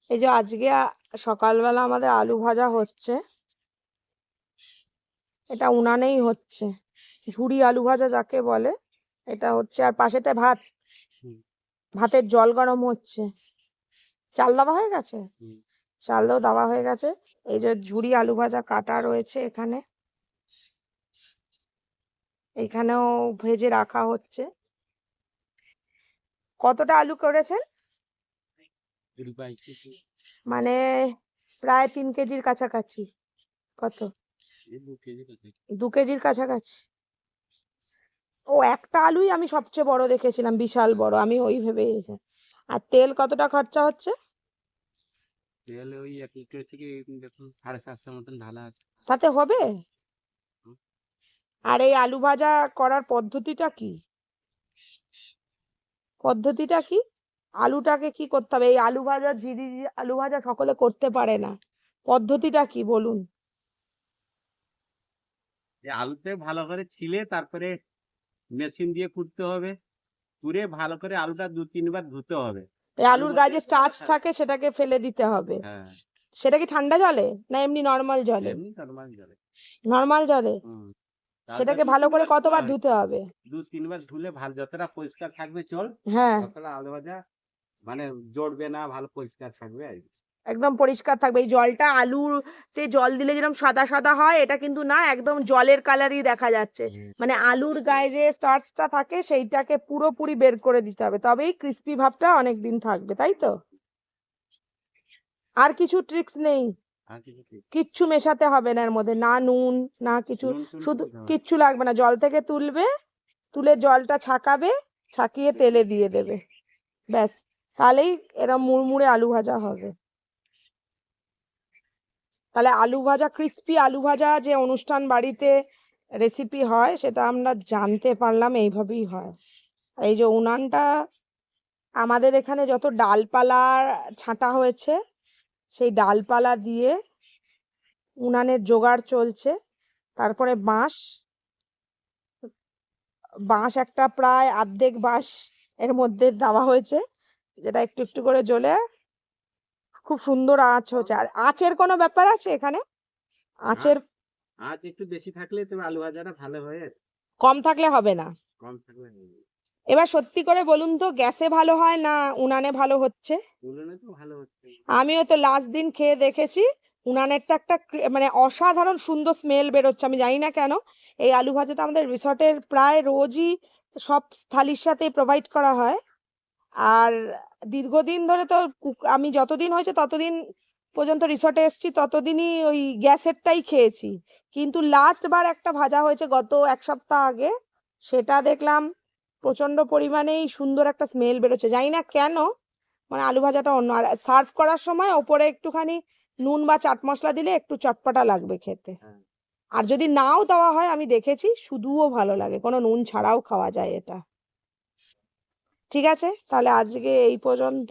এই যে আজকে সকালবেলা আমাদের আলু ভাজা হচ্ছে, এটা উনানেই হচ্ছে, ঝুরি আলু ভাজা যাকে বলে এটা হচ্ছে। আর পাশেটা ভাত, ভাতের জল গরম হচ্ছে। চাল দেওয়া হয়ে গেছে, চালও দেওয়া হয়ে গেছে। এই যে ঝুরি আলু ভাজা কাটা রয়েছে এখানে, এখানেও ভেজে রাখা হচ্ছে। কতটা আলু করেছেন? মানে প্রায় 3 কেজির কাছাকাছি। কত? 2 কেজির কাছাকাছি। ও একটা আলুই আমি সবচেয়ে বড় দেখেছিলাম, বিশাল বড়, আমি ওই ভেবে। আর তেল কতটা খরচা হচ্ছে? তেল ওই 1 লিটার থেকে দেখুন 750 মতন ঢালা আছে। তাতে হবে? আর এই আলু ভাজা করার পদ্ধতিটা কি? পদ্ধতিটা কি? আলুটাকে কি করতে হবে? এই আলু ভাজা, ঝিরি আলু ভাজা সকলে করতে পারে না, পদ্ধতিটা কি বলুন? এই আলুতে ভালো করে ছিলে তারপরে মেশিন দিয়ে কুটতে হবে। কুড়ে ভালো করে আলুটা 2-3 বার ধুতে হবে। এই আলুর গায়ে যে স্টার্চ থাকে সেটাকে ফেলে দিতে হবে। হ্যাঁ, সেটা কি ঠান্ডা জলে না এমনি নর্মাল জলে? এমনি নরমাল জলে। নর্মাল জলে। সেটাকে ভালো করে কতবার হ্যাঁ, ধুতে হবে? 2-3 বার ধুলে ভালো, যতটা পরিষ্কার থাকবে চল, হ্যাঁ, ততটা আলু ভাজা মানে জড়বে না, ভালো পরিষ্কার থাকবে আর কি। একদম পরিষ্কার থাকবে। এই জলটা, আলুতে জল দিলে যেরকম সাদা সাদা হয়, এটা কিন্তু না, একদম জলের কালারই দেখা যাচ্ছে। মানে আলুর গায়ে যে স্টার্চটা থাকে সেইটাকে পুরোপুরি বের করে দিতে হবে, তবেই ক্রিস্পি ভাবটা অনেক দিন থাকবে, তাই তো? আর কিছু ট্রিক্স নেই? আর কিছু কি? কিচ্ছু মেশাতে হবে না এর মধ্যে, না নুন না কিছু? নুন টুন শুধু কিছু হবে না। কিচ্ছু লাগবে না, জল থেকে তুলবে, তুলে জলটা ছাকাবে, ছাকিয়ে তেলে দিয়ে দেবে, ব্যাস। তাহলেই এরম মুড়মুড়ে আলু ভাজা হবে। তাহলে আলু ভাজা, ক্রিস্পি আলু ভাজা যে অনুষ্ঠান বাড়িতে রেসিপি হয়, সেটা আমরা জানতে পারলাম এইভাবেই হয়। এই যে উনানটা, আমাদের এখানে যত ডালপালা ছাঁটা হয়েছে সেই ডালপালা দিয়ে উনানের জোগাড় চলছে। তারপরে বাঁশ, বাঁশ একটা প্রায় অর্ধেক বাঁশ এর মধ্যে দেওয়া হয়েছে, যেটা একটু একটু করে জ্বলে খুব সুন্দর আঁচ হচ্ছে। আর আঁচের কোনো ব্যাপার আছে এখানে? আঁচের আজ একটু বেশি থাকলে তবে আলু ভাজাটা ভালো হয়, আর কম থাকলে হবে না? কম থাকলে হবে না। এবার সত্যি করে বলুন তো, গ্যাসে ভালো হয় না উনানে ভালো হচ্ছে? উনুনে তো ভালো হচ্ছে। আমিও তো লাস্ট দিন খেয়ে দেখেছি, উনানেরটা একটা মানে অসাধারণ সুন্দর স্মেল বেরোচ্ছে, আমি জানি না কেন। এই আলু ভাজাটা আমাদের রিসর্টের প্রায় রোজই সব থালির সাথে প্রোভাইড করা হয়। আর দীর্ঘদিন ধরে তো আমি যতদিন হয়েছে ততদিন পর্যন্ত রিসর্টে এসেছি, ততদিনই ওই গ্যাসেরটাই খেয়েছি। কিন্তু লাস্ট বার একটা ভাজা হয়েছে গত 1 সপ্তাহ আগে, সেটা দেখলাম প্রচন্ড পরিমাণেই সুন্দর একটা স্মেল বেরোচ্ছে, জানি না কেন। মানে আলু ভাজাটা অন্য। আর সার্ভ করার সময় ওপরে একটুখানি নুন বা চাট মশলা দিলে একটু চটপটা লাগবে খেতে। হ্যাঁ। আর যদি নাও দেওয়া হয়, আমি দেখেছি, শুধুও ভালো লাগে, কোনো নুন ছাড়াও খাওয়া যায় এটা। ঠিক আছে, তাহলে আজকে এই পর্যন্ত।